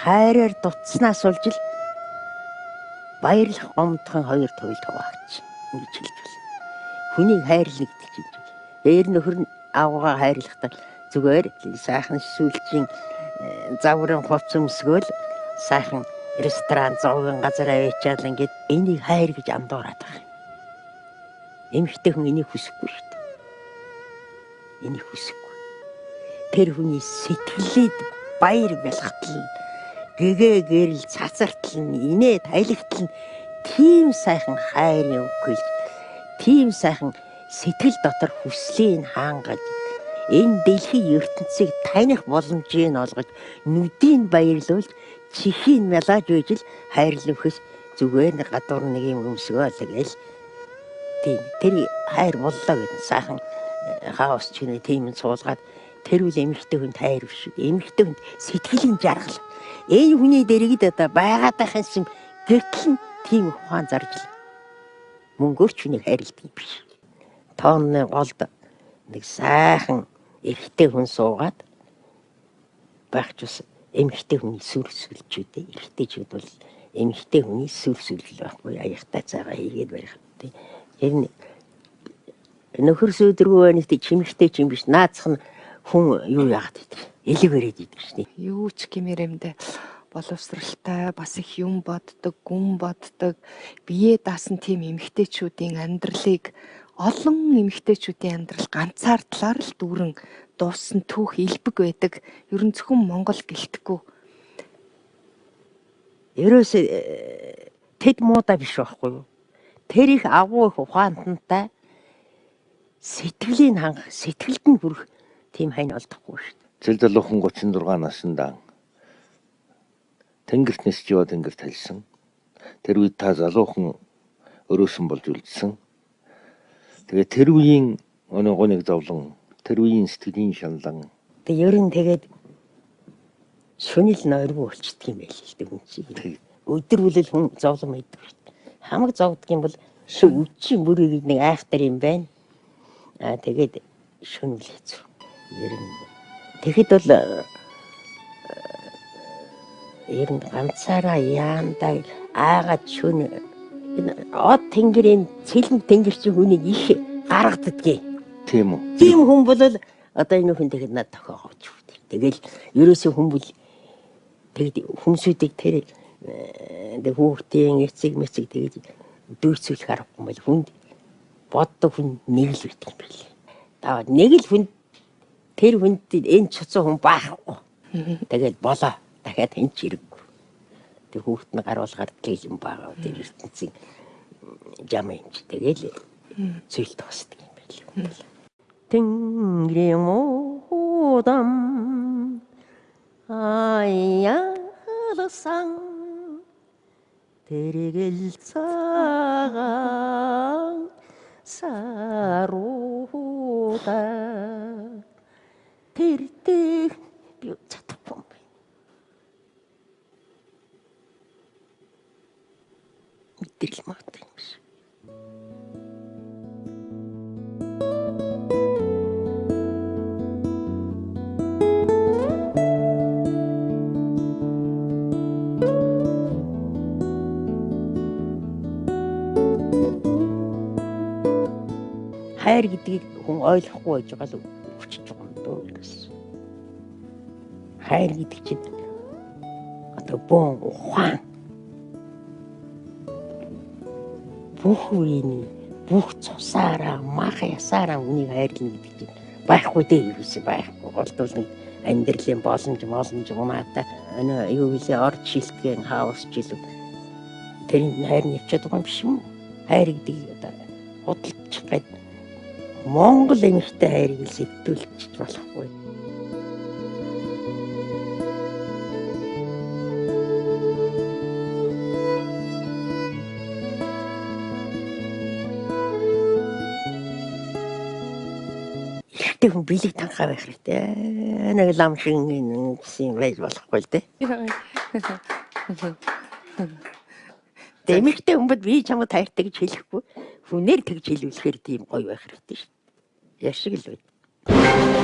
хайраар дутснаас болж л баярлах гомдхон хоёр туйл хаваач гэж хэлж байна. Хүнийг хайрлах гэдэг чинь ээр нөхөр нь авгаа хайрлахдаа зүгээр сайхан сүүлчийн загварын хувц өмсгөөл сайхан ресторан зовгийн газар авчаал ингээд энийг хайр гэж андуураад байгаа. Эмэгтэй хүн энийг хүсэхгүй шүү дээ. Энийг хүсэхгүй. Тэр хүний сэтгэлээд баяр бэлгтэл гэгээ гэрэл цацартал нь инээ тайлагтал нь тийм сайхан хайрын үг хэлж тийм сайхан сэтгэл дотор хүслийг хаангаж энэ дэлхийн ертөнцийг таних боломжийг олгож нүдийг баярлуулж чихийг мялаж үйжил хайрлахс зүгээр гадуур нэг юм өмсгөөл гээл тийм тэр хайр боллоо гэдэг сайхан хаос чиний тийм суулгаад тэр үл эмэгтэй хүнд хайр биш эмэгтэй хүнд сэтгэлийн жаргал энэ хүний дэрэгд одоо байгаад байхын юм гэтэл тийм ухаан зарж мөнгөөрч хүнийг хайрладаг биш. Тооны голд нэг сайхан эрэгтэй хүн суугаад байх ч бас эмэгтэй хүний сүр сүлжүүдээ эрэгтэйчүүд бол эмэгтэй хүний сүр сүлжил байхгүй аяхтай цагаа хийгээд барих тийм. Тэр нөхөр сүдрүү нэг чимэгтэй ч юм биш наацх нь хүн юу яагаад гэдэг элэгээрээд идэг шнэ. Юу ч гэмээрэмдэ боловсралтай бас их юм боддог, гүн боддог, бие даасан тийм эмэгтэйчүүдийн амьдралыг олон эмэгтэйчүүдийн амьдрал ганцаар талаар л дүүрэн дуусан түүх илбэг байдаг. Ер нь зөвхөн Монгол гэлтэхгүй. Ерөөсөө тэд муудаа биш байхгүй юу? Тэр их агуу их ухаантай сэтгэлийн ханх, сэтгэлд нь хүрэх тийм хань олдохгүй шүү дээ. Зэлдэлөөхөн 36 наснда тэнгэрт нисчиваа тэнгэр талсан. Тэр үед та залуухан өрөөсөн болж үлдсэн. Тэгээ тэр үеийн гоныг зовлон, тэр үеийн сэтгэлийн шаналан. Тэгээ ер нь тэгээд шүнэл нойргүй болчихдөг юм байл л дээ хүн чинь. Өдөр бүлэл хүн зовлон мэддэг шүү дээ. Хамаг зовдөг юм бол үчийн бүрийг нэг айхтар юм байна. Тэгээд шүнэл хэцүү. Ер нь тэгэхэд бол ер нь ганцаараа яандаа аагаад шүн од тэнгэрийн цэлэн тэнгэр чи хүнийг их гаргаддгийг. Тийм үү? Тийм хүн бол одоо энэ хүн тэгэхэд над тохиогооч үү. Тэгэл ерөөсөө хүн бол тэгэд хүмүүсүүдийг тэр хүүхдийн эцэг мэцэг тэгээд дүүрцүүлэх аргагүй мэл хүнд боддог хүн нэг л байдаг юм билээ. Таа нэг л хүн тэр хүнд энэ цуцсан хүн баахгүй. Тэгээд болоо дахиад энэ чирэггүй. Тэг хүүхд нь гаруулгаар тэл юм байгаа. Тэр ертөнцийн жам юм чи тэгэл зүйл тосдог юм байл. Тэнгэрийн муудам аяалсан тэрэгэл цагаан саруда тэртээ би чадахгүй юм байна. Мэдрэл магтай юм шиг. Хайр гэдгийг хүн ойлгохгүй байж байгаа л хүчиж байгаа юм дөө гэсэн. Хайр гэдэг чинь одоо бон ухаан бүх үеийн бүх цусаараа мах ясаараа үнийг хайрлна гэдэг чинь байхгүй дээ юусэн байхгүй болдвол нэг амьдралын боломж унаатай юу вэ орд шилтгэн хаус жилүүд тэрний хайр нэвчээд байгаа юм биш үү? Хайр гэдэг одоо худалдаж гээд Монгол эмэгтэй хайрыг сэтгүүлчих болохгүй. Ихтэй хүн бэлэг танхаа байх хэрэгтэй. Нэг лам шиг гэсэн байж болохгүй л дээ. Эмэгтэй хүн би чамд хайртай гэж хэлэхгүй. Хүнээр тэгж хэлүүлэхээр тийм гоё байх хэрэгтэй шүү дээ. Яшиг л үү.